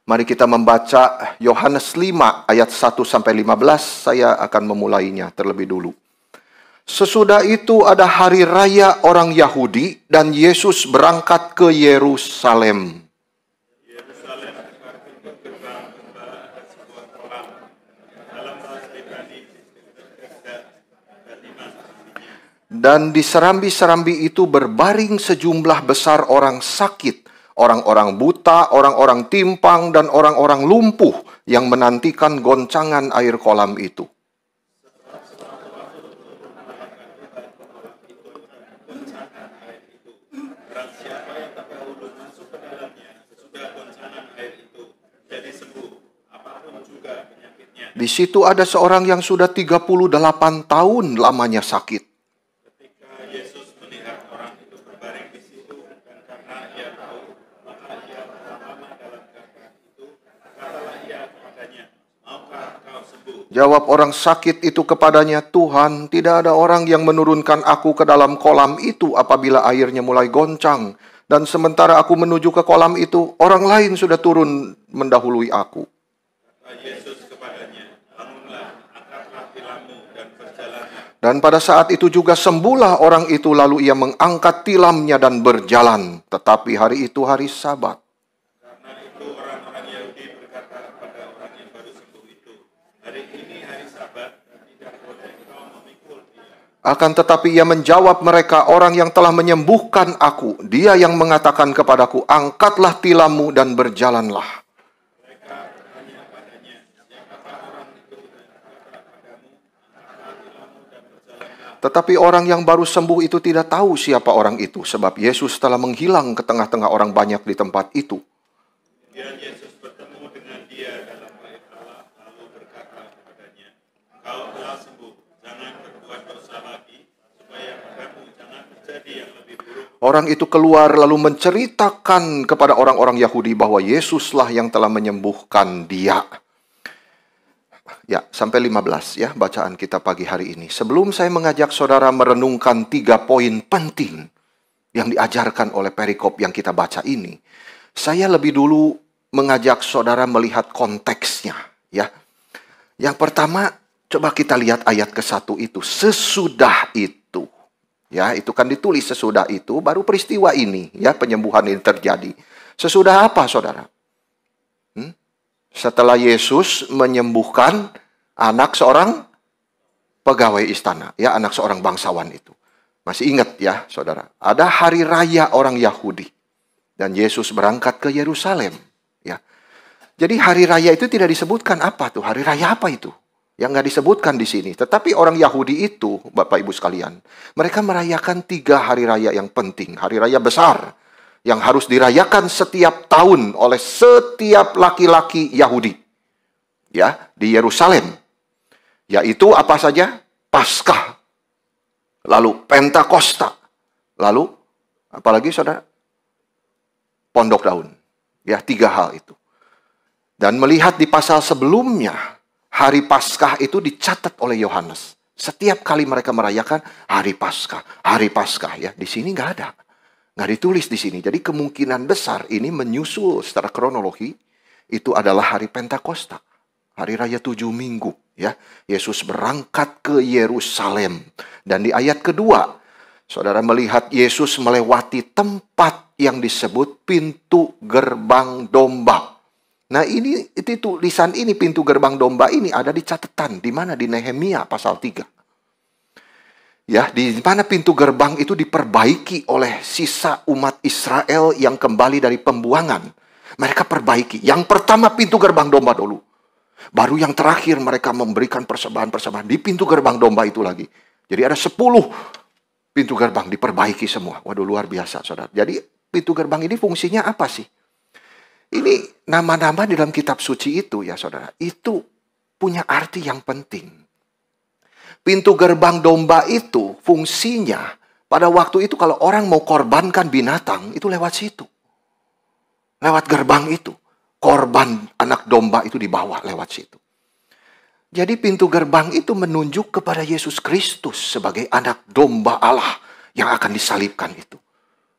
Mari kita membaca Yohanes 5 ayat 1-15. Saya akan memulainya terlebih dulu. Sesudah itu ada hari raya orang Yahudi dan Yesus berangkat ke Yerusalem. Dan di serambi-serambi itu berbaring sejumlah besar orang sakit, orang-orang buta, orang-orang timpang, dan orang-orang lumpuh yang menantikan goncangan air kolam itu. Di situ ada seorang yang sudah 38 tahun lamanya sakit. Ketika Yesus melihat orang itu berbaring di situ, dan karena ia tahu maka ia lama dalam keadaan itu, katalah ia kepadanya, maukah kau sembuh? Jawab orang sakit itu kepadanya, Tuhan, tidak ada orang yang menurunkan aku ke dalam kolam itu apabila airnya mulai goncang. Dan sementara aku menuju ke kolam itu, orang lain sudah turun mendahului aku. Kata Yesus kepadanya, bangunlah, angkatlah tilammu dan berjalanlah. Dan pada saat itu juga sembuhlah orang itu, lalu ia mengangkat tilamnya dan berjalan. Tetapi hari itu hari Sabat. Karena itu orang-orang Yahudi berkata kepada orang yang baru sembuh itu, hari ini hari Sabat dan tidak boleh kau memikul dia. Akan tetapi ia menjawab mereka, orang yang telah menyembuhkan aku, dia yang mengatakan kepadaku, angkatlah tilammu dan berjalanlah. Mereka bertanya padanya, siapakah orang itu dan berkata padamu, angkatlah tilammu dan berjalanlah. Tetapi orang yang baru sembuh itu tidak tahu siapa orang itu, sebab Yesus telah menghilang ke tengah-tengah orang banyak di tempat itu. Kemudian Yesus bertemu dengan dia dalam bait Allah, lalu berkata kepadanya, engkau telah sembuh, jangan berbuat dosa lagi, supaya padamu jangan terjadi yang lebih buruk. Orang itu keluar lalu menceritakan kepada orang-orang Yahudi bahwa Yesuslah yang telah menyembuhkan dia. Ya, sampai 15 ya bacaan kita pagi hari ini. Sebelum saya mengajak saudara merenungkan 3 poin penting yang diajarkan oleh perikop yang kita baca ini, saya lebih dulu mengajak saudara melihat konteksnya, ya. Yang pertama, coba kita lihat ayat ke-1 itu. Sesudah itu. Ya, itu kan ditulis sesudah itu, baru peristiwa ini, ya, penyembuhan ini terjadi. Sesudah apa, saudara? Setelah Yesus menyembuhkan anak seorang pegawai istana, ya, anak seorang bangsawan itu. Masih ingat ya, saudara? Ada hari raya orang Yahudi. Dan Yesus berangkat ke Yerusalem, ya. Jadi hari raya itu tidak disebutkan apa tuh, hari raya apa itu? Yang nggak disebutkan di sini. Tetapi orang Yahudi itu, Bapak Ibu sekalian, mereka merayakan 3 hari raya yang penting. Hari raya besar yang harus dirayakan setiap tahun oleh setiap laki-laki Yahudi, ya, di Yerusalem. Yaitu apa saja? Paskah, lalu Pentakosta, lalu apalagi saudara? Pondok daun. Ya, 3 hal itu. Dan melihat di pasal sebelumnya, hari Paskah itu dicatat oleh Yohanes. Setiap kali mereka merayakan hari Paskah, ya. Di sini nggak ada. Nggak ditulis di sini. Jadi kemungkinan besar ini menyusul secara kronologi. Itu adalah hari Pentakosta. Hari Raya 7 Minggu. Ya. Yesus berangkat ke Yerusalem. Dan di ayat kedua, saudara melihat Yesus melewati tempat yang disebut pintu gerbang domba. Nah ini, itu tulisan ini, pintu gerbang domba ini ada di catatan. Di mana? Di Nehemia pasal 3. Ya, di mana pintu gerbang itu diperbaiki oleh sisa umat Israel yang kembali dari pembuangan. Mereka perbaiki. Yang pertama pintu gerbang domba dulu. Baru yang terakhir mereka memberikan persembahan-persembahan di pintu gerbang domba itu lagi. Jadi ada 10 pintu gerbang diperbaiki semua. Waduh, luar biasa, saudara. Jadi pintu gerbang ini fungsinya apa sih? Ini nama-nama di dalam kitab suci itu ya, saudara. Itu punya arti yang penting. Pintu gerbang domba itu fungsinya pada waktu itu kalau orang mau korbankan binatang itu lewat situ. Lewat gerbang itu. Korban anak domba itu dibawa lewat situ. Jadi pintu gerbang itu menunjuk kepada Yesus Kristus sebagai anak domba Allah yang akan disalibkan itu.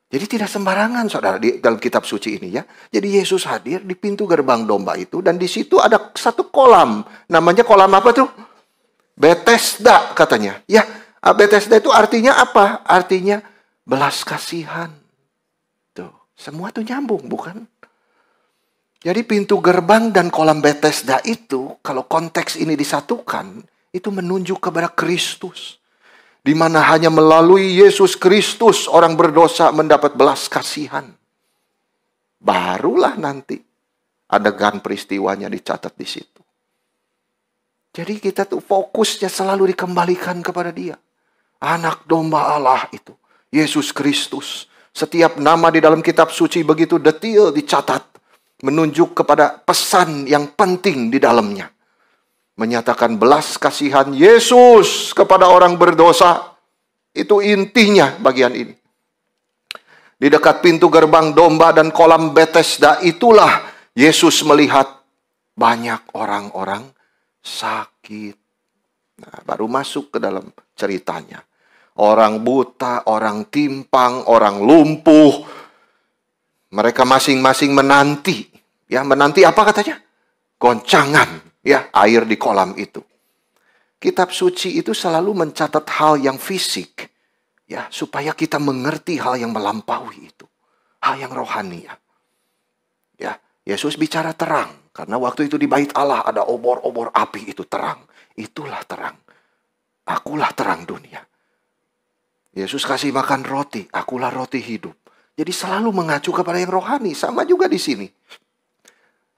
Jadi tidak sembarangan saudara di dalam kitab suci ini ya. Jadi Yesus hadir di pintu gerbang domba itu. Dan di situ ada satu kolam. Namanya kolam apa tuh? Bethesda katanya. Ya, Bethesda itu artinya apa? Artinya belas kasihan. Tuh, semua tuh nyambung bukan? Jadi pintu gerbang dan kolam Bethesda itu, kalau konteks ini disatukan, itu menunjuk kepada Kristus. Di mana hanya melalui Yesus Kristus orang berdosa mendapat belas kasihan. Barulah nanti adegan peristiwanya dicatat di situ. Jadi kita tuh fokusnya selalu dikembalikan kepada Dia. Anak domba Allah itu, Yesus Kristus. Setiap nama di dalam kitab suci begitu detail dicatat. Menunjuk kepada pesan yang penting di dalamnya. Menyatakan belas kasihan Yesus kepada orang berdosa. Itu intinya bagian ini. Di dekat pintu gerbang domba dan kolam Bethesda itulah Yesus melihat banyak orang-orang sakit. Nah, baru masuk ke dalam ceritanya. Orang buta, orang timpang, orang lumpuh. Mereka masing-masing menanti. Ya, menanti apa katanya? Goncangan. Ya, air di kolam itu. Kitab suci itu selalu mencatat hal yang fisik. Ya, supaya kita mengerti hal yang melampaui itu. Hal yang rohani ya. Ya, Yesus bicara terang. Karena waktu itu di bait Allah ada obor-obor api itu terang. Itulah terang. Akulah terang dunia. Yesus kasih makan roti. Akulah roti hidup. Jadi selalu mengacu kepada yang rohani. Sama juga di sini.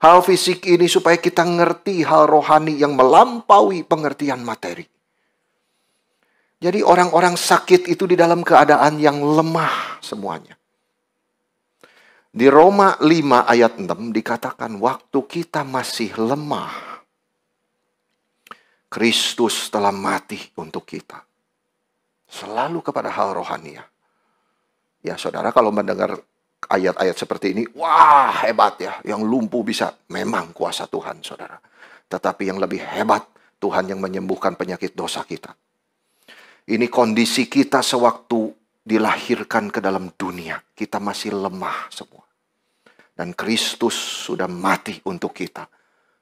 Hal fisik ini supaya kita ngerti hal rohani yang melampaui pengertian materi. Jadi orang-orang sakit itu di dalam keadaan yang lemah semuanya. Di Roma 5 ayat 6 dikatakan waktu kita masih lemah, Kristus telah mati untuk kita. Selalu kepada hal rohani ya. Ya saudara kalau mendengar ayat-ayat seperti ini, wah hebat ya. Yang lumpuh bisa, memang kuasa Tuhan saudara. Tetapi yang lebih hebat, Tuhan yang menyembuhkan penyakit dosa kita. Ini kondisi kita sewaktu dilahirkan ke dalam dunia. Kita masih lemah semua. Dan Kristus sudah mati untuk kita.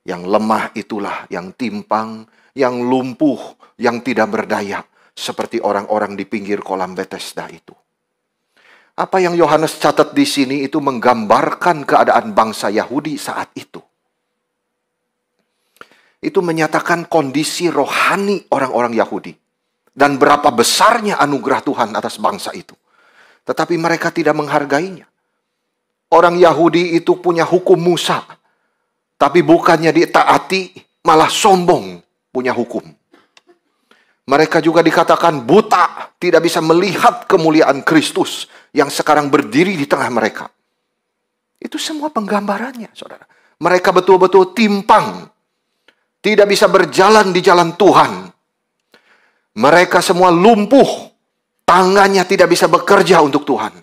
Yang lemah itulah, yang timpang, yang lumpuh, yang tidak berdaya. Seperti orang-orang di pinggir kolam Bethesda itu. Apa yang Yohanes catat di sini itu menggambarkan keadaan bangsa Yahudi saat itu. Itu menyatakan kondisi rohani orang-orang Yahudi. Dan berapa besarnya anugerah Tuhan atas bangsa itu. Tetapi mereka tidak menghargainya. Orang Yahudi itu punya hukum Musa. Tapi bukannya ditaati, malah sombong punya hukum. Mereka juga dikatakan buta, tidak bisa melihat kemuliaan Kristus yang sekarang berdiri di tengah mereka. Itu semua penggambarannya, saudara. Mereka betul-betul timpang, tidak bisa berjalan di jalan Tuhan. Mereka semua lumpuh, tangannya tidak bisa bekerja untuk Tuhan.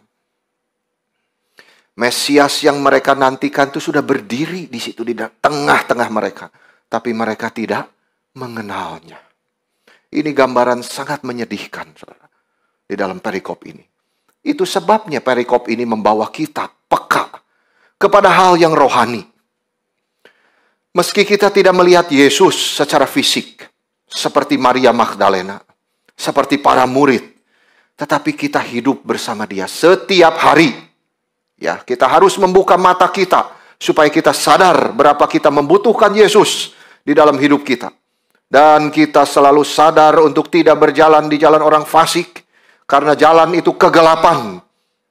Mesias yang mereka nantikan itu sudah berdiri di situ di tengah-tengah mereka, tapi mereka tidak mengenalnya. Ini gambaran sangat menyedihkan, saudara, di dalam perikop ini. Itu sebabnya perikop ini membawa kita peka kepada hal yang rohani. Meski kita tidak melihat Yesus secara fisik, seperti Maria Magdalena, seperti para murid, tetapi kita hidup bersama Dia setiap hari. Ya, kita harus membuka mata kita supaya kita sadar berapa kita membutuhkan Yesus di dalam hidup kita. Dan kita selalu sadar untuk tidak berjalan di jalan orang fasik. Karena jalan itu kegelapan.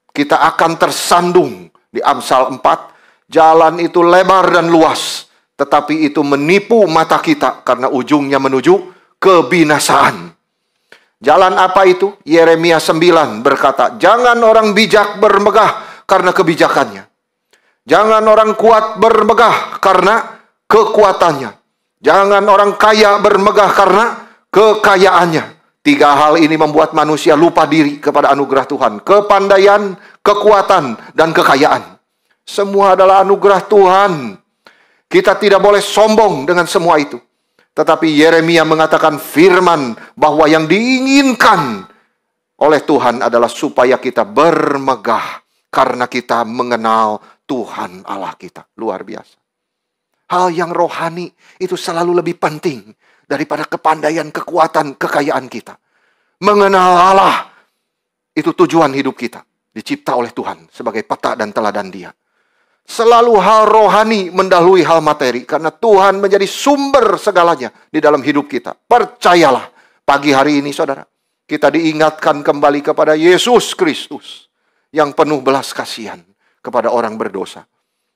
Kita akan tersandung. Di Amsal 4. Jalan itu lebar dan luas. Tetapi itu menipu mata kita. Karena ujungnya menuju kebinasaan. Jalan apa itu? Yeremia 9 berkata, jangan orang bijak bermegah karena kebijakannya. Jangan orang kuat bermegah karena kekuatannya. Jangan orang kaya bermegah karena kekayaannya. 3 hal ini membuat manusia lupa diri kepada anugerah Tuhan. Kepandaian, kekuatan, dan kekayaan. Semua adalah anugerah Tuhan. Kita tidak boleh sombong dengan semua itu. Tetapi Yeremia mengatakan firman bahwa yang diinginkan oleh Tuhan adalah supaya kita bermegah. karena kita mengenal Tuhan Allah kita. Luar biasa. Hal yang rohani itu selalu lebih penting daripada kepandaian, kekuatan, kekayaan kita. Mengenal Allah itu tujuan hidup kita. Dicipta oleh Tuhan sebagai peta dan teladan Dia. Selalu hal rohani mendahului hal materi. Karena Tuhan menjadi sumber segalanya di dalam hidup kita. Percayalah, pagi hari ini saudara, kita diingatkan kembali kepada Yesus Kristus yang penuh belas kasihan kepada orang berdosa.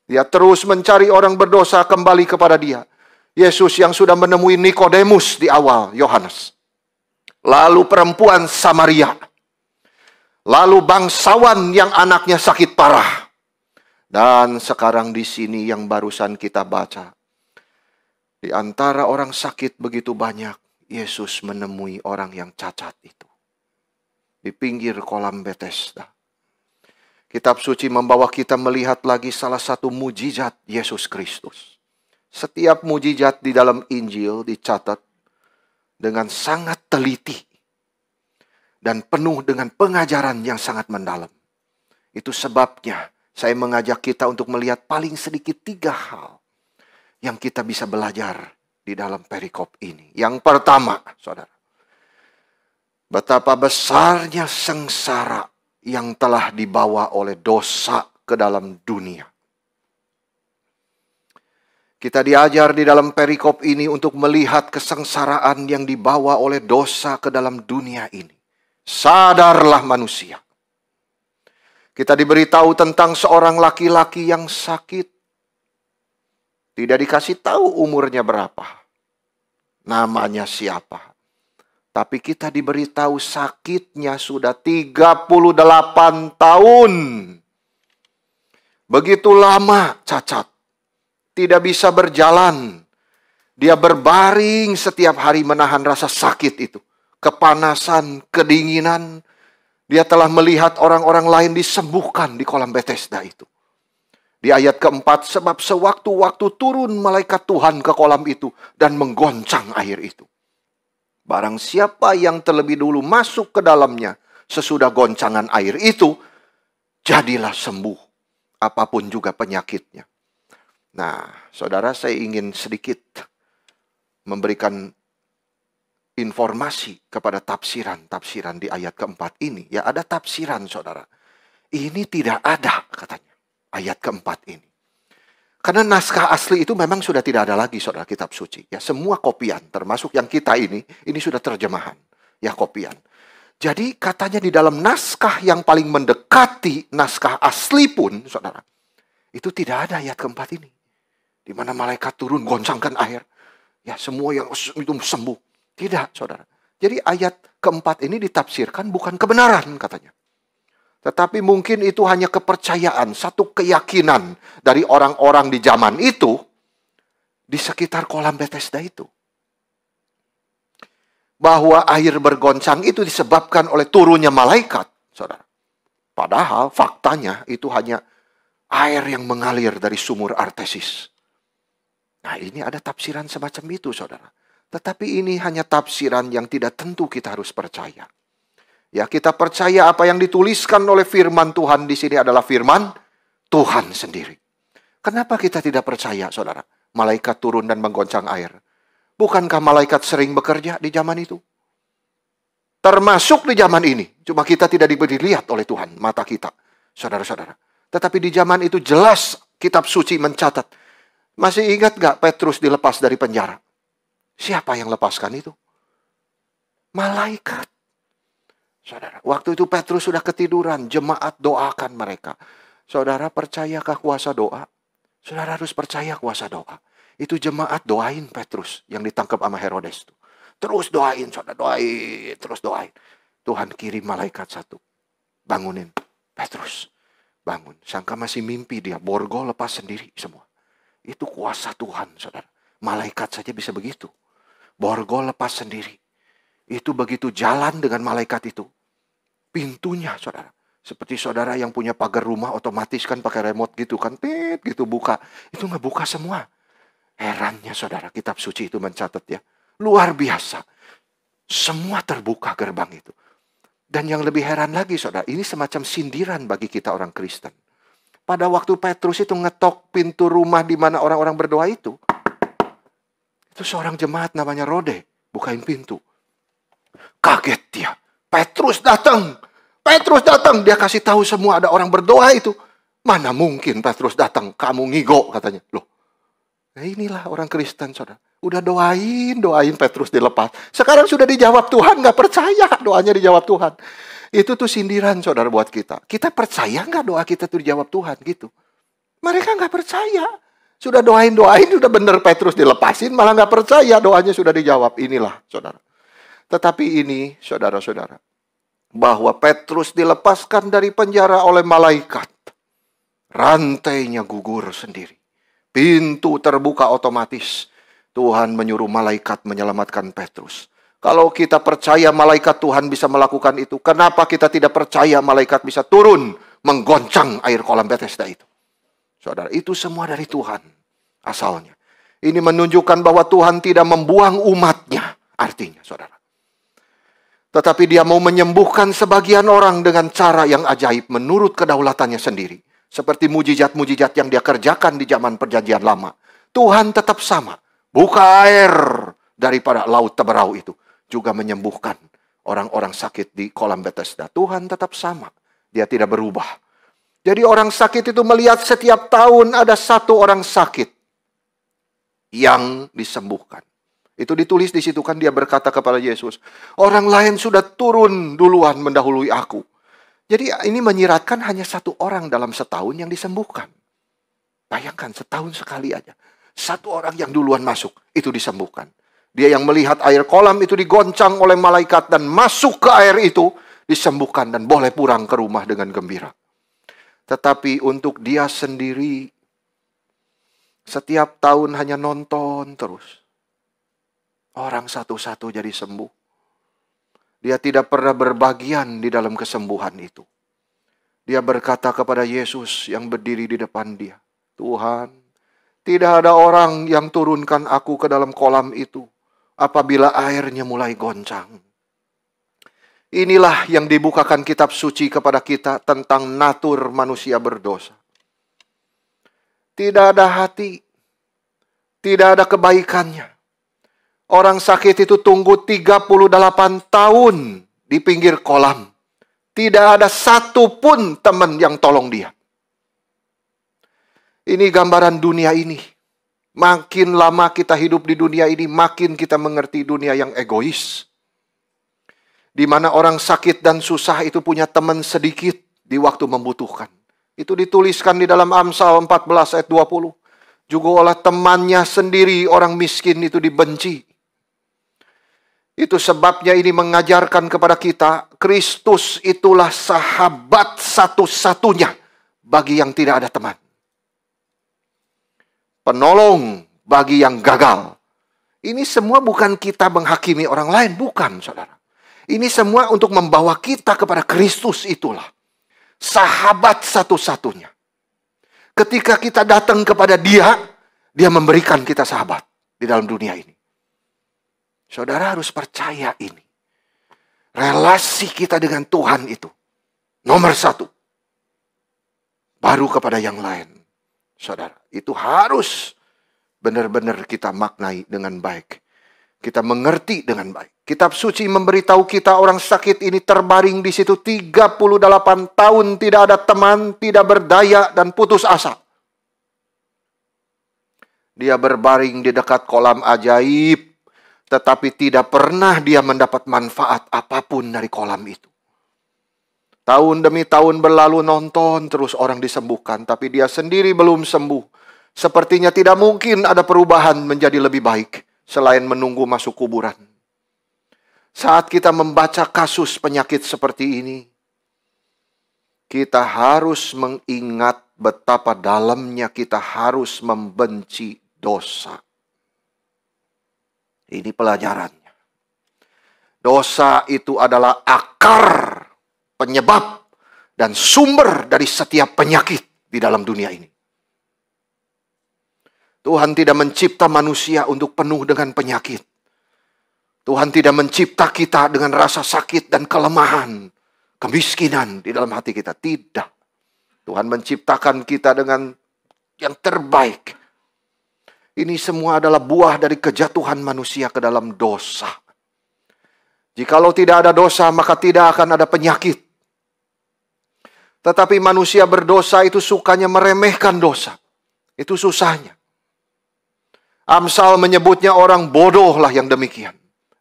Dia terus mencari orang berdosa kembali kepada Dia. Yesus yang sudah menemui Nikodemus di awal Yohanes. Lalu perempuan Samaria. Lalu bangsawan yang anaknya sakit parah. Dan sekarang di sini yang barusan kita baca. Di antara orang sakit begitu banyak, Yesus menemui orang yang cacat itu. Di pinggir kolam Bethesda. Kitab suci membawa kita melihat lagi salah satu mujizat Yesus Kristus. Setiap mujizat di dalam Injil dicatat dengan sangat teliti. Dan penuh dengan pengajaran yang sangat mendalam. Itu sebabnya saya mengajak kita untuk melihat paling sedikit 3 hal yang kita bisa belajar di dalam perikop ini. Yang pertama, saudara, betapa besarnya sengsara yang telah dibawa oleh dosa ke dalam dunia. Kita diajar di dalam perikop ini untuk melihat kesengsaraan yang dibawa oleh dosa ke dalam dunia ini. Sadarlah manusia. Kita diberitahu tentang seorang laki-laki yang sakit. Tidak dikasih tahu umurnya berapa. Namanya siapa. Tapi kita diberitahu sakitnya sudah 38 tahun. Begitu lama cacat. Tidak bisa berjalan. Dia berbaring setiap hari menahan rasa sakit itu. Kepanasan, kedinginan. Dia telah melihat orang-orang lain disembuhkan di kolam Bethesda itu. Di ayat keempat, sebab sewaktu-waktu turun malaikat Tuhan ke kolam itu dan menggoncang air itu. Barang siapa yang terlebih dulu masuk ke dalamnya sesudah goncangan air itu, jadilah sembuh apapun juga penyakitnya. Nah, saudara, saya ingin sedikit memberikan informasi kepada tafsiran-tafsiran di ayat keempat ini. Ya, ada tafsiran, saudara. Ini tidak ada, katanya, ayat keempat ini. Karena naskah asli itu memang sudah tidak ada lagi, saudara, kitab suci. Ya, semua kopian, termasuk yang kita ini sudah terjemahan. Ya, kopian. Jadi, katanya di dalam naskah yang paling mendekati naskah asli pun, saudara, itu tidak ada ayat keempat ini. Di mana malaikat turun, goncangkan air. Ya, semua yang itu sembuh. Tidak, saudara. Jadi ayat keempat ini ditafsirkan bukan kebenaran, katanya. Tetapi mungkin itu hanya kepercayaan, satu keyakinan dari orang-orang di zaman itu, di sekitar kolam Bethesda itu. Bahwa air bergoncang itu disebabkan oleh turunnya malaikat, saudara. Padahal faktanya itu hanya air yang mengalir dari sumur Artesis. Nah, ini ada tafsiran semacam itu, saudara. Tetapi ini hanya tafsiran yang tidak tentu kita harus percaya. Ya, kita percaya apa yang dituliskan oleh firman Tuhan di sini adalah firman Tuhan sendiri. Kenapa kita tidak percaya, saudara? Malaikat turun dan menggoncang air. Bukankah malaikat sering bekerja di zaman itu? Termasuk di zaman ini. Cuma kita tidak diberi lihat oleh Tuhan, mata kita, saudara-saudara. Tetapi di zaman itu jelas kitab suci mencatat. Masih ingat gak Petrus dilepas dari penjara? Siapa yang lepaskan itu? Malaikat. Saudara, waktu itu Petrus sudah ketiduran, jemaat doakan mereka. Saudara, percayakah kuasa doa? Saudara harus percaya kuasa doa. Itu jemaat doain Petrus yang ditangkap sama Herodes itu. Terus doain, saudara, doain, terus doain. Tuhan kirim malaikat satu. Bangunin Petrus. Bangun. Sangka masih mimpi dia, borgol lepas sendiri semua. Itu kuasa Tuhan, saudara. Malaikat saja bisa begitu. Borgol lepas sendiri. Itu begitu jalan dengan malaikat itu. Pintunya, saudara. Seperti saudara yang punya pagar rumah otomatis kan pakai remote gitu kan. Tit, gitu buka. Itu ngebuka semua. Herannya, saudara, kitab suci itu mencatat ya. Luar biasa. Semua terbuka gerbang itu. Dan yang lebih heran lagi, saudara, ini semacam sindiran bagi kita orang Kristen. Pada waktu Petrus itu ngetok pintu rumah di mana orang-orang berdoa itu seorang jemaat namanya Rode bukain pintu. Kaget dia. Petrus datang. Petrus datang. Dia kasih tahu semua ada orang berdoa itu. Mana mungkin Petrus datang, kamu ngigo katanya. Loh, nah inilah orang Kristen, saudara. Udah doain Petrus dilepas. Sekarang sudah dijawab Tuhan, nggak percaya doanya dijawab Tuhan. Itu tuh sindiran, saudara, buat kita. Kita percaya nggak doa kita tuh dijawab Tuhan gitu? Mereka nggak percaya. Sudah doain, sudah benar Petrus dilepasin, malah nggak percaya doanya sudah dijawab. Inilah, saudara. Tetapi ini, saudara-saudara, bahwa Petrus dilepaskan dari penjara oleh malaikat. Rantainya gugur sendiri. Pintu terbuka otomatis. Tuhan menyuruh malaikat menyelamatkan Petrus. Kalau kita percaya malaikat Tuhan bisa melakukan itu, kenapa kita tidak percaya malaikat bisa turun menggoncang air kolam Bethesda itu? Saudara, itu semua dari Tuhan asalnya. Ini menunjukkan bahwa Tuhan tidak membuang umatnya. Artinya, saudara. Tetapi dia mau menyembuhkan sebagian orang dengan cara yang ajaib menurut kedaulatannya sendiri. Seperti mujizat-mujizat yang dia kerjakan di zaman perjanjian lama. Tuhan tetap sama. Buka air daripada laut Teberau itu. Juga menyembuhkan orang-orang sakit di kolam Bethesda. Tuhan tetap sama. Dia tidak berubah. Jadi orang sakit itu melihat setiap tahun ada satu orang sakit yang disembuhkan. Itu ditulis di situ kan, dia berkata kepada Yesus, orang lain sudah turun duluan mendahului aku. Jadi ini menyiratkan hanya satu orang dalam setahun yang disembuhkan. Bayangkan setahun sekali aja. Satu orang yang duluan masuk, itu disembuhkan. Dia yang melihat air kolam itu digoncang oleh malaikat dan masuk ke air itu, disembuhkan dan boleh pulang ke rumah dengan gembira. Tetapi untuk dia sendiri, setiap tahun hanya nonton terus. Orang satu-satu jadi sembuh. Dia tidak pernah berbagian di dalam kesembuhan itu. Dia berkata kepada Yesus yang berdiri di depan dia, Tuhan, tidak ada orang yang turunkan aku ke dalam kolam itu apabila airnya mulai goncang. Inilah yang dibukakan kitab suci kepada kita tentang natur manusia berdosa. Tidak ada hati, tidak ada kebaikannya. Orang sakit itu tunggu 38 tahun di pinggir kolam. Tidak ada satu pun teman yang tolong dia. Ini gambaran dunia ini. Makin lama kita hidup di dunia ini, makin kita mengerti dunia yang egois. Di mana orang sakit dan susah itu punya teman sedikit di waktu membutuhkan. Itu dituliskan di dalam Amsal 14 ayat 20. Juga oleh temannya sendiri orang miskin itu dibenci. Itu sebabnya ini mengajarkan kepada kita, Kristus itulah sahabat satu-satunya bagi yang tidak ada teman. Penolong bagi yang gagal. Ini semua bukan kita menghakimi orang lain, bukan, saudara. Ini semua untuk membawa kita kepada Kristus itulah. Sahabat satu-satunya. Ketika kita datang kepada dia, dia memberikan kita sahabat di dalam dunia ini. Saudara harus percaya ini. Relasi kita dengan Tuhan itu nomor satu. Baru kepada yang lain. Saudara, itu harus benar-benar kita maknai dengan baik. Kita mengerti dengan baik. Kitab suci memberitahu kita orang sakit ini terbaring di situ 38 tahun. Tidak ada teman, tidak berdaya dan putus asa. Dia berbaring di dekat kolam ajaib. Tetapi tidak pernah dia mendapat manfaat apapun dari kolam itu. Tahun demi tahun berlalu nonton terus orang disembuhkan. Tapi dia sendiri belum sembuh. Sepertinya tidak mungkin ada perubahan menjadi lebih baik. Selain menunggu masuk kuburan. Saat kita membaca kasus penyakit seperti ini. Kita harus mengingat betapa dalamnya kita harus membenci dosa. Ini pelajarannya. Dosa itu adalah akar, penyebab, dan sumber dari setiap penyakit di dalam dunia ini. Tuhan tidak mencipta manusia untuk penuh dengan penyakit. Tuhan tidak mencipta kita dengan rasa sakit dan kelemahan. kemiskinan di dalam hati kita. Tidak. Tuhan menciptakan kita dengan yang terbaik. Ini semua adalah buah dari kejatuhan manusia ke dalam dosa. Jikalau tidak ada dosa, maka tidak akan ada penyakit. Tetapi manusia berdosa itu sukanya meremehkan dosa. Itu susahnya. Amsal menyebutnya orang bodoh lah yang demikian.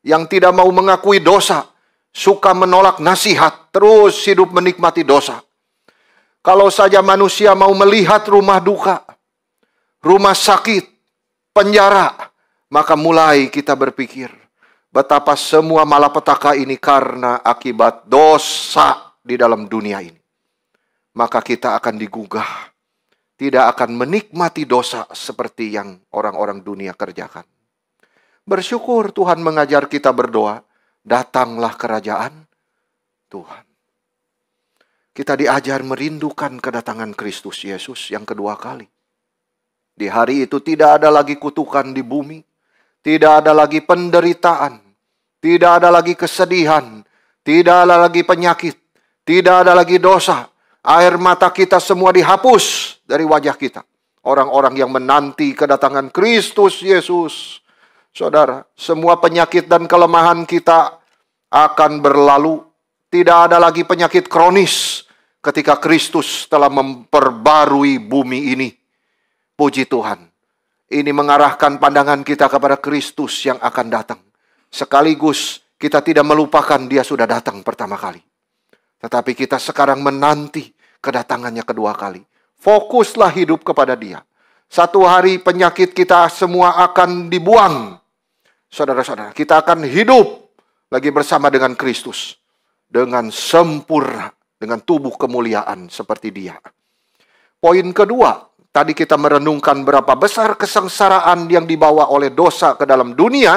Yang tidak mau mengakui dosa. Suka menolak nasihat. Terus hidup menikmati dosa. Kalau saja manusia mau melihat rumah duka, rumah sakit, penjara, maka mulai kita berpikir, betapa semua malapetaka ini karena akibat dosa di dalam dunia ini. Maka kita akan digugah. Tidak akan menikmati dosa seperti yang orang-orang dunia kerjakan. Bersyukur Tuhan mengajar kita berdoa, datanglah kerajaan Tuhan. Kita diajar merindukan kedatangan Kristus Yesus yang kedua kali. Di hari itu tidak ada lagi kutukan di bumi. Tidak ada lagi penderitaan. Tidak ada lagi kesedihan. Tidak ada lagi penyakit. Tidak ada lagi dosa. Air mata kita semua dihapus dari wajah kita. Orang-orang yang menanti kedatangan Kristus Yesus. Saudara, semua penyakit dan kelemahan kita akan berlalu. Tidak ada lagi penyakit kronis ketika Kristus telah memperbarui bumi ini. Puji Tuhan. Ini mengarahkan pandangan kita kepada Kristus yang akan datang. Sekaligus kita tidak melupakan dia sudah datang pertama kali. Tetapi kita sekarang menanti kedatangannya kedua kali. Fokuslah hidup kepada dia. Satu hari penyakit kita semua akan dibuang. Saudara-saudara, kita akan hidup lagi bersama dengan Kristus. Dengan sempurna. Dengan tubuh kemuliaan seperti dia. Poin kedua. Tadi kita merenungkan berapa besar kesengsaraan yang dibawa oleh dosa ke dalam dunia.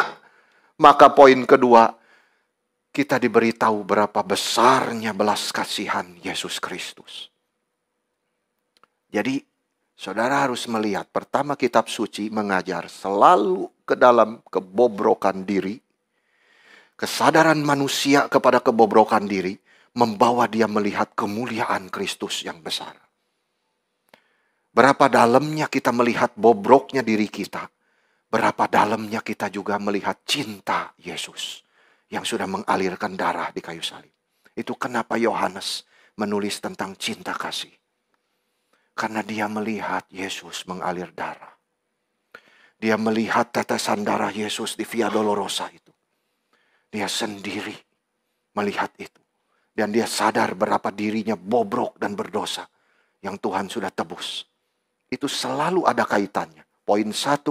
Maka poin kedua. Kita diberitahu berapa besarnya belas kasihan Yesus Kristus. Jadi, saudara harus melihat. Pertama, kitab suci mengajar selalu ke dalam kebobrokan diri. Kesadaran manusia kepada kebobrokan diri membawa dia melihat kemuliaan Kristus yang besar. Berapa dalamnya kita melihat bobroknya diri kita. Berapa dalamnya kita juga melihat cinta Yesus yang sudah mengalirkan darah di kayu salib. Itu kenapa Yohanes menulis tentang cinta kasih. Karena dia melihat Yesus mengalir darah. Dia melihat tetesan darah Yesus di Via Dolorosa itu. Dia sendiri melihat itu. Dan dia sadar berapa dirinya bobrok dan berdosa yang Tuhan sudah tebus. Itu selalu ada kaitannya. Poin 1,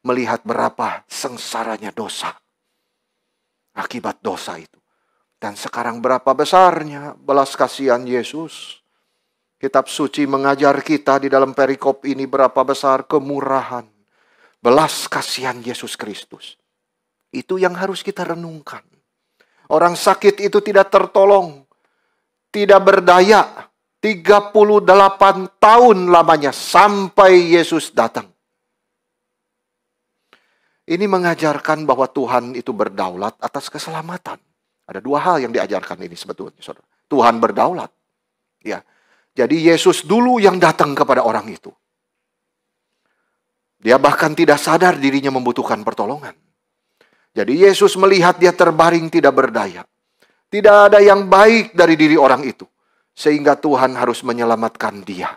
melihat berapa sengsaranya dosa. Akibat dosa itu. Dan sekarang berapa besarnya belas kasihan Yesus. Kitab suci mengajar kita di dalam perikop ini berapa besar kemurahan. Belas kasihan Yesus Kristus. Itu yang harus kita renungkan. Orang sakit itu tidak tertolong. Tidak berdaya. 38 tahun lamanya sampai Yesus datang. Ini mengajarkan bahwa Tuhan itu berdaulat atas keselamatan. Ada dua hal yang diajarkan ini sebetulnya, saudara. Tuhan berdaulat. Ya. Jadi Yesus dulu yang datang kepada orang itu. Dia bahkan tidak sadar dirinya membutuhkan pertolongan. Jadi Yesus melihat dia terbaring tidak berdaya. Tidak ada yang baik dari diri orang itu. Sehingga Tuhan harus menyelamatkan dia.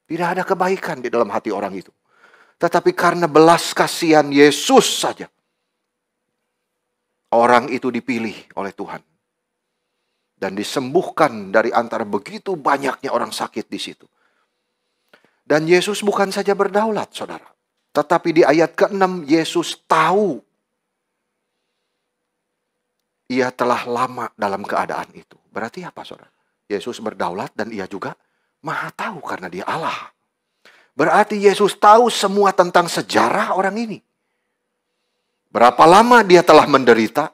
Tidak ada kebaikan di dalam hati orang itu. Tetapi karena belas kasihan Yesus saja. Orang itu dipilih oleh Tuhan. Dan disembuhkan dari antara begitu banyaknya orang sakit di situ. Dan Yesus bukan saja berdaulat, saudara. Tetapi di ayat ke-6, Yesus tahu. Ia telah lama dalam keadaan itu. Berarti apa, saudara? Yesus berdaulat dan ia juga maha tahu karena dia Allah. Berarti Yesus tahu semua tentang sejarah orang ini. Berapa lama dia telah menderita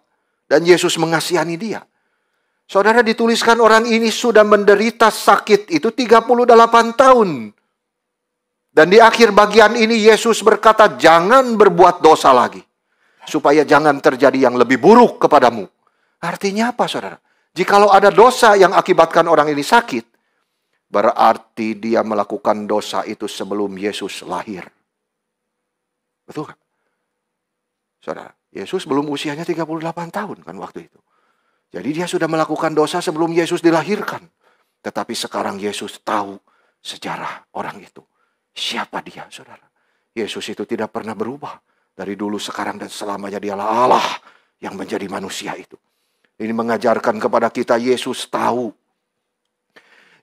dan Yesus mengasihani dia. Saudara, dituliskan orang ini sudah menderita sakit itu 38 tahun. Dan di akhir bagian ini Yesus berkata, jangan berbuat dosa lagi. Supaya jangan terjadi yang lebih buruk kepadamu. Artinya apa, saudara? Jikalau ada dosa yang akibatkan orang ini sakit, berarti dia melakukan dosa itu sebelum Yesus lahir. Betul kan? Saudara, Yesus belum usianya 38 tahun kan waktu itu. Jadi dia sudah melakukan dosa sebelum Yesus dilahirkan. Tetapi sekarang Yesus tahu sejarah orang itu. Siapa dia, saudara? Yesus itu tidak pernah berubah. Dari dulu, sekarang, dan selamanya dialah Allah yang menjadi manusia itu. Ini mengajarkan kepada kita Yesus tahu.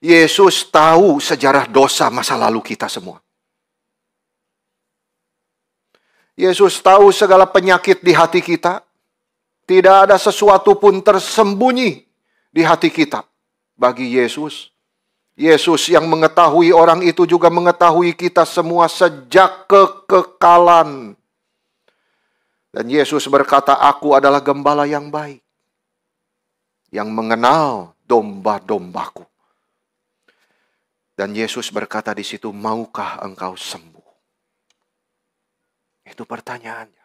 Yesus tahu sejarah dosa masa lalu kita semua. Yesus tahu segala penyakit di hati kita. Tidak ada sesuatu pun tersembunyi di hati kita. Bagi Yesus, Yesus yang mengetahui orang itu juga mengetahui kita semua sejak kekekalan. Dan Yesus berkata, aku adalah gembala yang baik, yang mengenal domba-dombaku. Dan Yesus berkata di situ, maukah engkau sembuh? Itu pertanyaannya.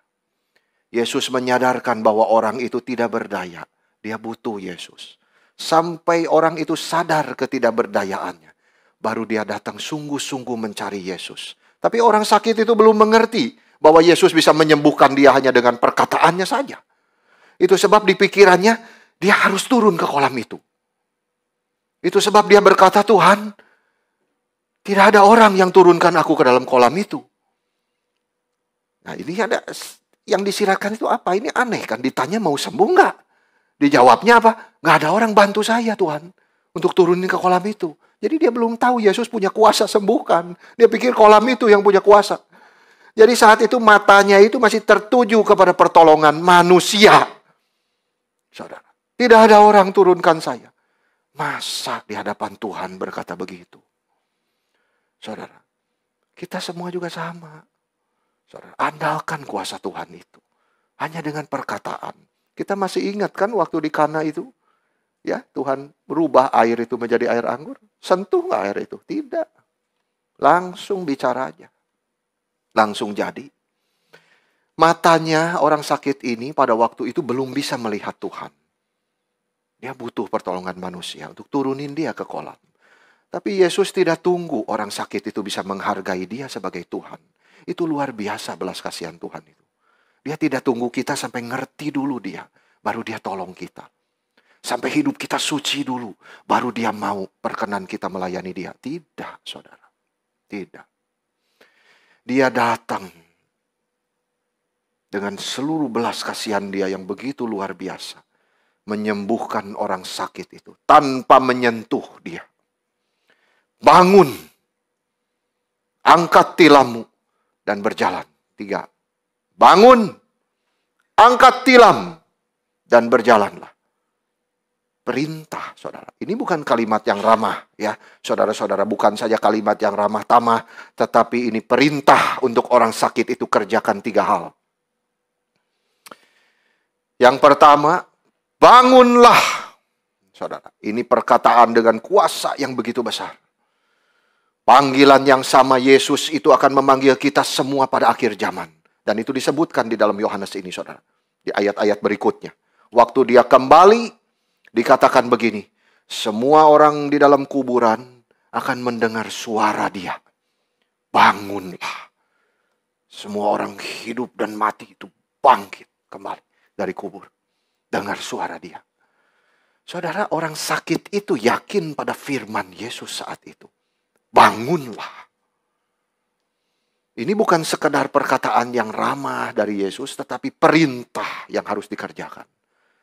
Yesus menyadarkan bahwa orang itu tidak berdaya. Dia butuh Yesus. Sampai orang itu sadar ketidakberdayaannya, baru dia datang sungguh-sungguh mencari Yesus. Tapi orang sakit itu belum mengerti bahwa Yesus bisa menyembuhkan dia hanya dengan perkataannya saja. Itu sebab di pikirannya dia harus turun ke kolam itu. Itu sebab dia berkata, Tuhan, tidak ada orang yang turunkan aku ke dalam kolam itu. Nah, ini ada yang disirahkan itu apa? Ini aneh kan, ditanya mau sembuh enggak? Dijawabnya apa? Nggak ada orang bantu saya, Tuhan, untuk turunin ke kolam itu. Jadi dia belum tahu Yesus punya kuasa sembuhkan. Dia pikir kolam itu yang punya kuasa. Jadi saat itu matanya itu masih tertuju kepada pertolongan manusia. Saudara, tidak ada orang turunkan saya. Masa di hadapan Tuhan berkata begitu? Saudara, kita semua juga sama. Saudara, andalkan kuasa Tuhan itu. Hanya dengan perkataan. Kita masih ingat kan waktu di Kana itu? Ya, Tuhan berubah air itu menjadi air anggur. Sentuh nggak air itu? Tidak. Langsung bicara aja. Langsung jadi. Matanya orang sakit ini pada waktu itu belum bisa melihat Tuhan. Dia butuh pertolongan manusia untuk turunin dia ke kolam. Tapi Yesus tidak tunggu orang sakit itu bisa menghargai dia sebagai Tuhan. Itu luar biasa belas kasihan Tuhan itu. Dia tidak tunggu kita sampai ngerti dulu dia, baru dia tolong kita. Sampai hidup kita suci dulu, baru dia mau perkenan kita melayani dia. Tidak, saudara. Tidak. Dia datang dengan seluruh belas kasihan dia yang begitu luar biasa. Menyembuhkan orang sakit itu tanpa menyentuh dia. Bangun, angkat tilammu, dan berjalan. 3. Bangun, angkat tilam, dan berjalanlah. Perintah, saudara. Ini bukan kalimat yang ramah, ya. Saudara-saudara, bukan saja kalimat yang ramah tamah, tetapi ini perintah untuk orang sakit itu kerjakan 3 hal. Yang pertama, bangunlah. Saudara, ini perkataan dengan kuasa yang begitu besar. Panggilan yang sama Yesus itu akan memanggil kita semua pada akhir zaman. Dan itu disebutkan di dalam Yohanes ini, saudara. Di ayat-ayat berikutnya. Waktu dia kembali, dikatakan begini. Semua orang di dalam kuburan akan mendengar suara dia. Bangunlah. Semua orang hidup dan mati itu bangkit kembali dari kubur. Dengar suara dia. Saudara, orang sakit itu yakin pada firman Yesus saat itu. Bangunlah. Ini bukan sekedar perkataan yang ramah dari Yesus, tetapi perintah yang harus dikerjakan.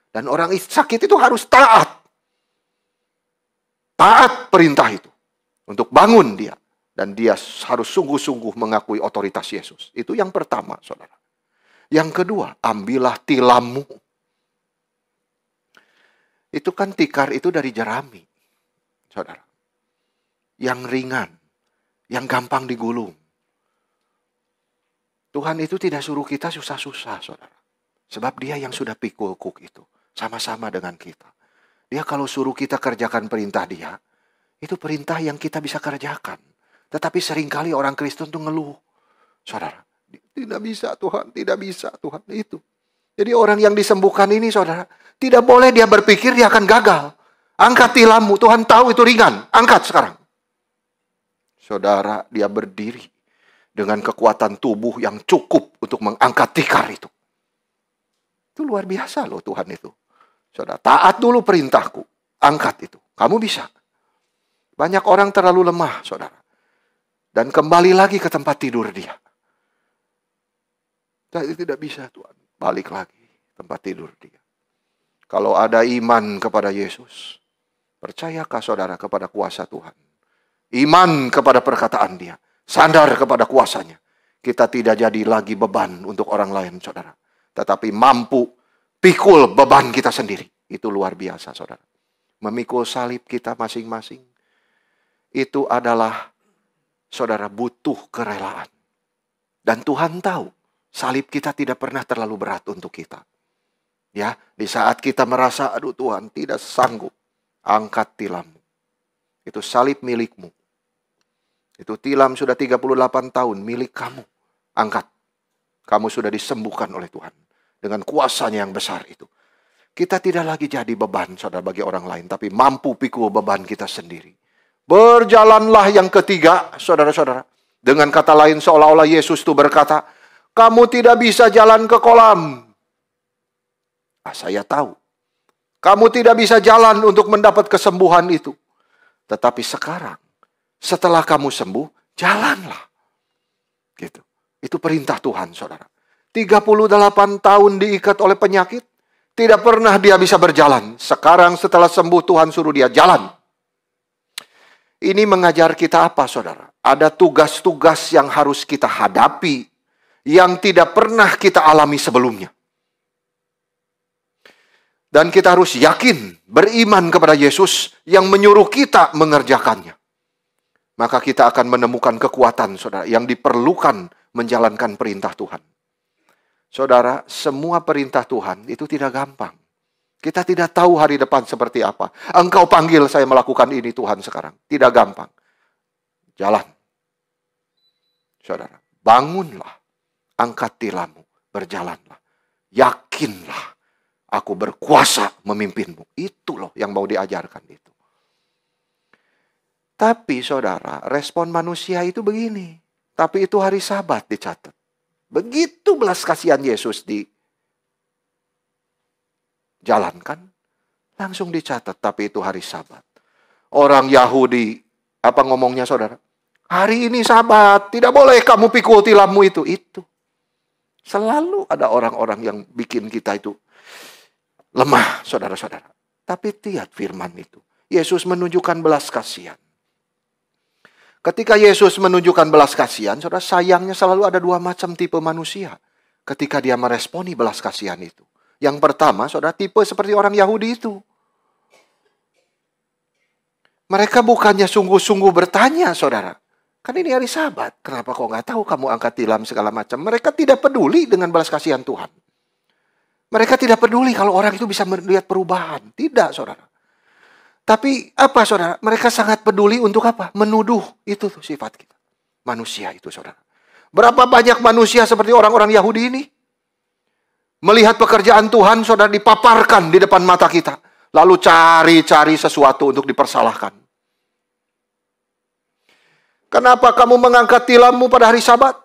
Dan orang sakit itu harus taat. Taat perintah itu. Untuk bangun dia. Dan dia harus sungguh-sungguh mengakui otoritas Yesus. Itu yang pertama, saudara. Yang kedua, ambillah tilammu. Itu kan tikar itu dari jerami, saudara. Yang ringan, yang gampang digulung. Tuhan itu tidak suruh kita susah-susah, saudara. Sebab dia yang sudah pikul kuk itu. Sama-sama dengan kita. Dia kalau suruh kita kerjakan perintah dia, itu perintah yang kita bisa kerjakan. Tetapi seringkali orang Kristen tuh ngeluh. Saudara, tidak bisa Tuhan, tidak bisa Tuhan. Itu. Jadi orang yang disembuhkan ini, saudara, tidak boleh dia berpikir dia akan gagal. Angkat tilammu, Tuhan tahu itu ringan. Angkat sekarang. Saudara, dia berdiri dengan kekuatan tubuh yang cukup untuk mengangkat tikar itu. Itu luar biasa loh Tuhan itu. Saudara, taat dulu perintahku. Angkat itu. Kamu bisa. Banyak orang terlalu lemah, saudara. Dan kembali lagi ke tempat tidur dia. Tidak bisa Tuhan. Balik lagi tempat tidur dia. Kalau ada iman kepada Yesus, percayakah saudara kepada kuasa Tuhan? Iman kepada perkataan dia. Sandar kepada kuasanya. Kita tidak jadi lagi beban untuk orang lain, saudara. Tetapi mampu pikul beban kita sendiri. Itu luar biasa, saudara. Memikul salib kita masing-masing. Itu adalah, saudara, butuh kerelaan. Dan Tuhan tahu, salib kita tidak pernah terlalu berat untuk kita. Ya, di saat kita merasa, aduh Tuhan, tidak sanggup, angkat tilammu. Itu salib milikmu. Itu tilam sudah 38 tahun, milik kamu. Angkat. Kamu sudah disembuhkan oleh Tuhan. Dengan kuasanya yang besar itu. Kita tidak lagi jadi beban, saudara, bagi orang lain. Tapi mampu pikul beban kita sendiri. Berjalanlah yang ketiga, saudara-saudara. Dengan kata lain, seolah-olah Yesus itu berkata, kamu tidak bisa jalan ke kolam. Saya tahu. Kamu tidak bisa jalan untuk mendapat kesembuhan itu. Tetapi sekarang, setelah kamu sembuh, jalanlah. Gitu. Itu perintah Tuhan, saudara. 38 tahun diikat oleh penyakit. Tidak pernah dia bisa berjalan. Sekarang setelah sembuh, Tuhan suruh dia jalan. Ini mengajar kita apa, saudara? Ada tugas-tugas yang harus kita hadapi. Yang tidak pernah kita alami sebelumnya. Dan kita harus yakin, beriman kepada Yesus yang menyuruh kita mengerjakannya. Maka kita akan menemukan kekuatan, saudara, yang diperlukan menjalankan perintah Tuhan. Saudara, semua perintah Tuhan itu tidak gampang. Kita tidak tahu hari depan seperti apa. Engkau panggil saya melakukan ini Tuhan sekarang. Tidak gampang. Jalan. Saudara, bangunlah. Angkat tilammu. Berjalanlah. Yakinlah. Aku berkuasa memimpinmu. Itu loh yang mau diajarkan itu. Tapi saudara, respon manusia itu begini. Tapi itu hari Sabat dicatat. Begitu belas kasihan Yesus dijalankan, langsung dicatat. Tapi itu hari Sabat. Orang Yahudi, apa ngomongnya saudara? Hari ini Sabat, tidak boleh kamu pikul tilammu itu. Itu. Selalu ada orang-orang yang bikin kita itu lemah, saudara-saudara. Tapi lihat firman itu. Yesus menunjukkan belas kasihan. Ketika Yesus menunjukkan belas kasihan, saudara, sayangnya selalu ada dua macam tipe manusia. Ketika dia meresponi belas kasihan itu. Yang pertama, saudara, tipe seperti orang Yahudi itu. Mereka bukannya sungguh-sungguh bertanya, saudara. Kan ini hari Sabat, kenapa kok nggak tahu kamu angkat tilam segala macam. Mereka tidak peduli dengan belas kasihan Tuhan. Mereka tidak peduli kalau orang itu bisa melihat perubahan. Tidak, saudara. Tapi apa, saudara? Mereka sangat peduli untuk apa? Menuduh. Itu tuh sifat kita. Manusia itu, saudara. Berapa banyak manusia seperti orang-orang Yahudi ini? Melihat pekerjaan Tuhan, saudara, dipaparkan di depan mata kita. Lalu cari-cari sesuatu untuk dipersalahkan. Kenapa kamu mengangkat tilammu pada hari Sabat?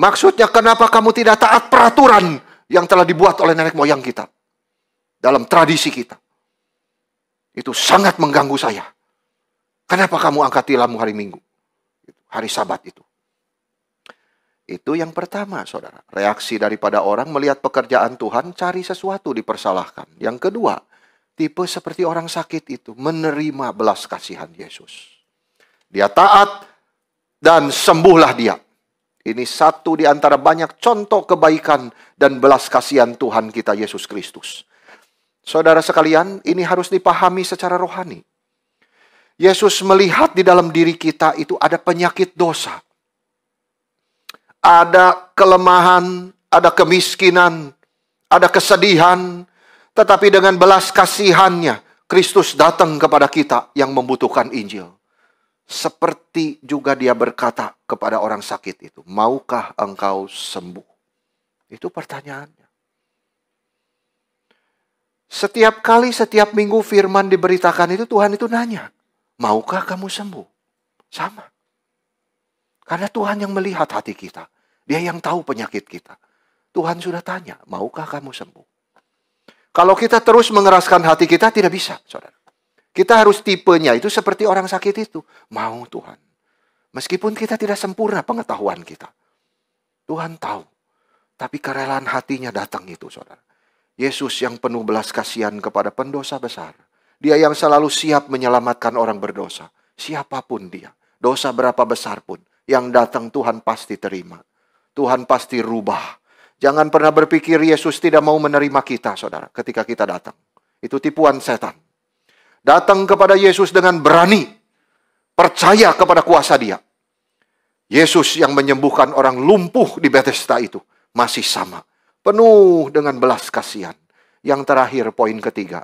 Maksudnya, kenapa kamu tidak taat peraturan yang telah dibuat oleh nenek moyang kita? Dalam tradisi kita. Itu sangat mengganggu saya. Kenapa kamu angkat tilammu hari Minggu? Hari Sabat itu. Itu yang pertama, saudara. Reaksi daripada orang melihat pekerjaan Tuhan, cari sesuatu dipersalahkan. Yang kedua, tipe seperti orang sakit itu, menerima belas kasihan Yesus. Dia taat dan sembuhlah dia. Ini satu di antara banyak contoh kebaikan dan belas kasihan Tuhan kita Yesus Kristus. Saudara sekalian, ini harus dipahami secara rohani. Yesus melihat di dalam diri kita itu ada penyakit dosa. Ada kelemahan, ada kemiskinan, ada kesedihan. Tetapi dengan belas kasihannya, Kristus datang kepada kita yang membutuhkan Injil. Seperti juga dia berkata kepada orang sakit itu, maukah engkau sembuh? Itu pertanyaannya. Setiap kali, setiap minggu firman diberitakan itu, Tuhan itu nanya, maukah kamu sembuh? Sama. Karena Tuhan yang melihat hati kita. Dia yang tahu penyakit kita. Tuhan sudah tanya, maukah kamu sembuh? Kalau kita terus mengeraskan hati kita, tidak bisa, saudara. Kita harus tipenya itu seperti orang sakit itu. Mau Tuhan. Meskipun kita tidak sempurna pengetahuan kita. Tuhan tahu. Tapi kerelaan hatinya datang itu, saudara. Yesus yang penuh belas kasihan kepada pendosa besar. Dia yang selalu siap menyelamatkan orang berdosa. Siapapun dia. Dosa berapa besar pun. Yang datang Tuhan pasti terima. Tuhan pasti rubah. Jangan pernah berpikir Yesus tidak mau menerima kita, saudara. Ketika kita datang. Itu tipuan setan. Datang kepada Yesus dengan berani. Percaya kepada kuasa dia. Yesus yang menyembuhkan orang lumpuh di Bethesda itu. Masih sama. Penuh dengan belas kasihan. Yang terakhir, poin ketiga.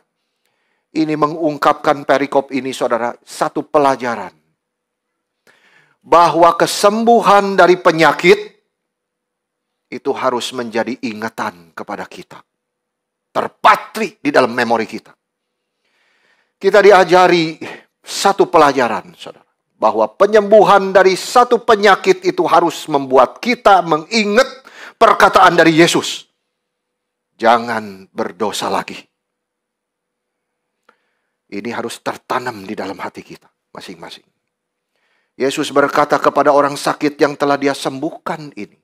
Ini mengungkapkan perikop ini, saudara, satu pelajaran. Bahwa kesembuhan dari penyakit itu harus menjadi ingatan kepada kita. Terpatri di dalam memori kita. Kita diajari satu pelajaran, saudara. Bahwa penyembuhan dari satu penyakit itu harus membuat kita mengingat perkataan dari Yesus. Jangan berdosa lagi. Ini harus tertanam di dalam hati kita masing-masing. Yesus berkata kepada orang sakit yang telah dia sembuhkan ini.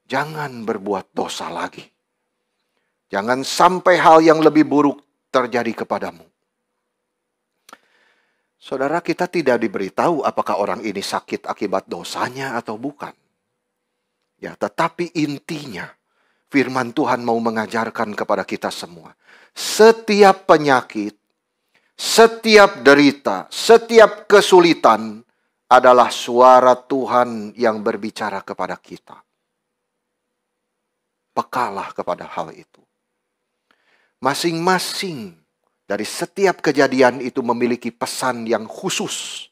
Jangan berbuat dosa lagi. Jangan sampai hal yang lebih buruk terjadi kepadamu. Saudara, kita tidak diberitahu apakah orang ini sakit akibat dosanya atau bukan. Ya, tetapi intinya firman Tuhan mau mengajarkan kepada kita semua. Setiap penyakit, setiap derita, setiap kesulitan adalah suara Tuhan yang berbicara kepada kita. Pekalah kepada hal itu. Masing-masing dari setiap kejadian itu memiliki pesan yang khusus.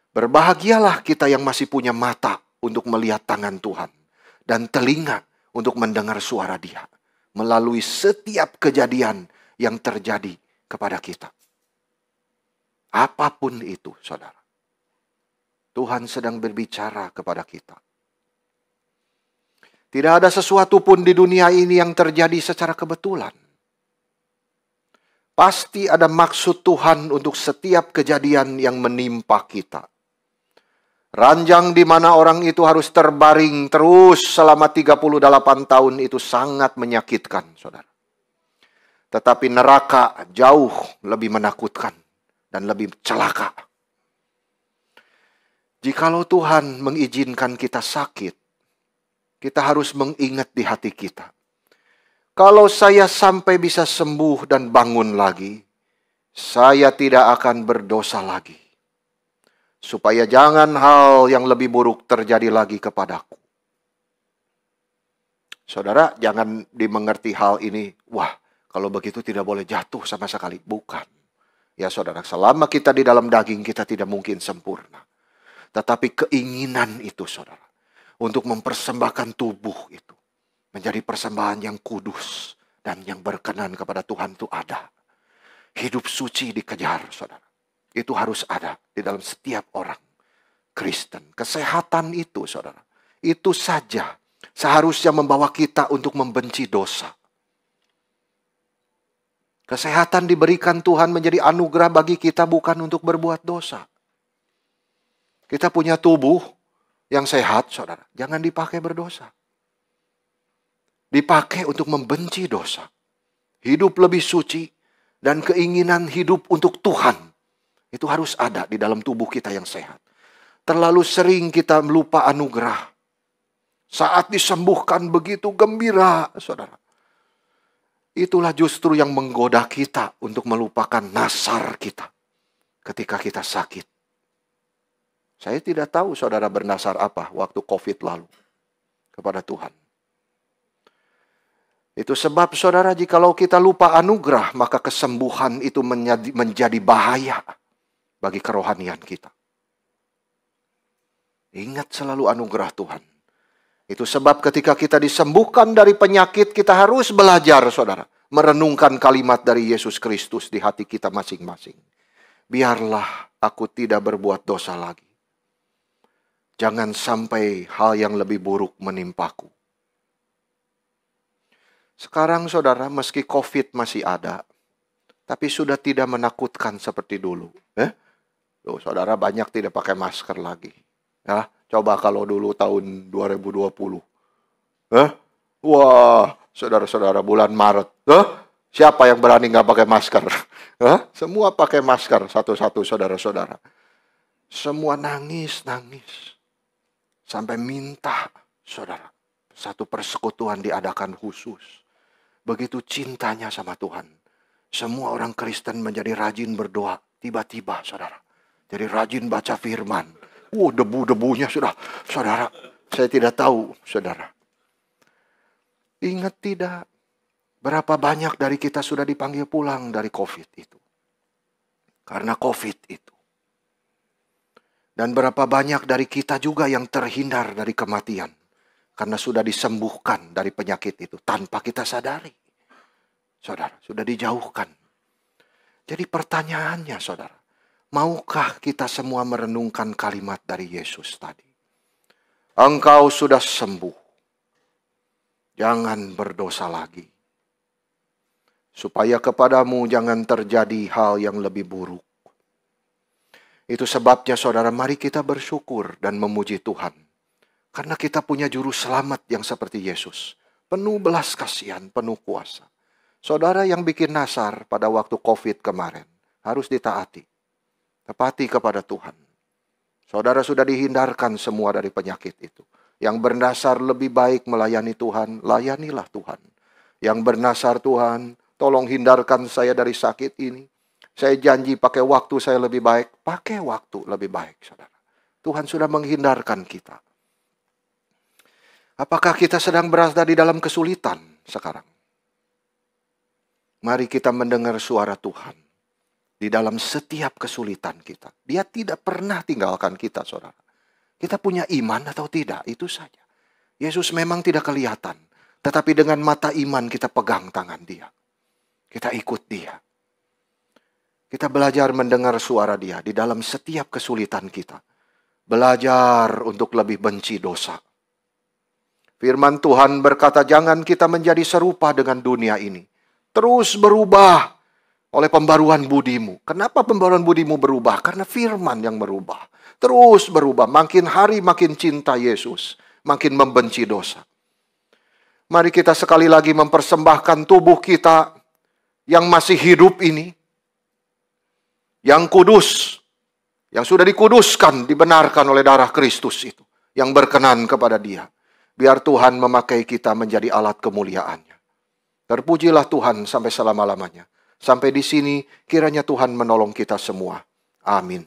Berbahagialah kita yang masih punya mata untuk melihat tangan Tuhan. Dan telinga untuk mendengar suara dia. Melalui setiap kejadian yang terjadi kepada kita. Apapun itu, saudara. Tuhan sedang berbicara kepada kita. Tidak ada sesuatu pun di dunia ini yang terjadi secara kebetulan. Pasti ada maksud Tuhan untuk setiap kejadian yang menimpa kita. Ranjang di mana orang itu harus terbaring terus selama 38 tahun itu sangat menyakitkan, saudara. Tetapi neraka jauh lebih menakutkan dan lebih celaka. Jikalau Tuhan mengizinkan kita sakit, kita harus mengingat di hati kita. Kalau saya sampai bisa sembuh dan bangun lagi, saya tidak akan berdosa lagi. Supaya jangan hal yang lebih buruk terjadi lagi kepadaku. Saudara, jangan dimengerti hal ini, wah, kalau begitu tidak boleh jatuh sama sekali. Bukan. Ya saudara, selama kita di dalam daging, kita tidak mungkin sempurna. Tetapi keinginan itu, saudara, untuk mempersembahkan tubuh itu menjadi persembahan yang kudus dan yang berkenan kepada Tuhan itu ada. Hidup suci dikejar, saudara. Itu harus ada di dalam setiap orang Kristen. Kesehatan itu, saudara, itu saja seharusnya membawa kita untuk membenci dosa. Kesehatan diberikan Tuhan menjadi anugerah bagi kita, bukan untuk berbuat dosa. Kita punya tubuh yang sehat, saudara. Jangan dipakai berdosa. Dipakai untuk membenci dosa. Hidup lebih suci dan keinginan hidup untuk Tuhan. Itu harus ada di dalam tubuh kita yang sehat. Terlalu sering kita melupa anugerah. Saat disembuhkan begitu gembira, saudara. Itulah justru yang menggoda kita untuk melupakan nasar kita ketika kita sakit. Saya tidak tahu saudara bernasar apa waktu COVID lalu kepada Tuhan. Itu sebab saudara, jikalau kita lupa anugerah, maka kesembuhan itu menjadi bahaya bagi kerohanian kita. Ingat selalu anugerah Tuhan. Itu sebab ketika kita disembuhkan dari penyakit, kita harus belajar, saudara, merenungkan kalimat dari Yesus Kristus di hati kita masing-masing. Biarlah aku tidak berbuat dosa lagi. Jangan sampai hal yang lebih buruk menimpaku. Sekarang, saudara, meski COVID masih ada, tapi sudah tidak menakutkan seperti dulu. Loh, saudara, banyak tidak pakai masker lagi. Ya, coba kalau dulu tahun 2020. Wah, saudara-saudara, bulan Maret. Siapa yang berani nggak pakai masker? Semua pakai masker satu-satu, saudara-saudara. Semua nangis-nangis. Sampai minta, saudara, satu persekutuan diadakan khusus. Begitu cintanya sama Tuhan. Semua orang Kristen menjadi rajin berdoa. Tiba-tiba, saudara. Jadi rajin baca firman. Debu-debunya sudah, saudara. Saya tidak tahu, saudara. Ingat tidak, berapa banyak dari kita sudah dipanggil pulang dari COVID itu. Karena COVID itu. Dan berapa banyak dari kita juga yang terhindar dari kematian. Karena sudah disembuhkan dari penyakit itu tanpa kita sadari. Saudara, sudah dijauhkan. Jadi pertanyaannya, saudara. Maukah kita semua merenungkan kalimat dari Yesus tadi? Engkau sudah sembuh. Jangan berdosa lagi. Supaya kepadamu jangan terjadi hal yang lebih buruk. Itu sebabnya, saudara, mari kita bersyukur dan memuji Tuhan. Karena kita punya juru selamat yang seperti Yesus. Penuh belas kasihan, penuh kuasa. Saudara yang bikin nasar pada waktu COVID kemarin, harus ditaati. Tepati kepada Tuhan. Saudara sudah dihindarkan semua dari penyakit itu. Yang bernasar lebih baik melayani Tuhan, layanilah Tuhan. Yang bernasar, Tuhan, tolong hindarkan saya dari sakit ini. Saya janji pakai waktu saya lebih baik. Pakai waktu lebih baik, saudara. Tuhan sudah menghindarkan kita. Apakah kita sedang berada di dalam kesulitan sekarang? Mari kita mendengar suara Tuhan di dalam setiap kesulitan kita. Dia tidak pernah tinggalkan kita, saudara. Kita punya iman atau tidak, itu saja. Yesus memang tidak kelihatan, tetapi dengan mata iman kita pegang tangan Dia. Kita ikut Dia. Kita belajar mendengar suara Dia di dalam setiap kesulitan kita. Belajar untuk lebih benci dosa. Firman Tuhan berkata, jangan kita menjadi serupa dengan dunia ini. Terus berubah oleh pembaruan budimu. Kenapa pembaruan budimu berubah? Karena firman yang berubah. Terus berubah. Makin hari makin cinta Yesus. Makin membenci dosa. Mari kita sekali lagi mempersembahkan tubuh kita yang masih hidup ini. Yang kudus. Yang sudah dikuduskan, dibenarkan oleh darah Kristus itu. Yang berkenan kepada Dia. Biar Tuhan memakai kita menjadi alat kemuliaannya. Terpujilah Tuhan sampai selama-lamanya. Sampai di sini kiranya Tuhan menolong kita semua. Amin.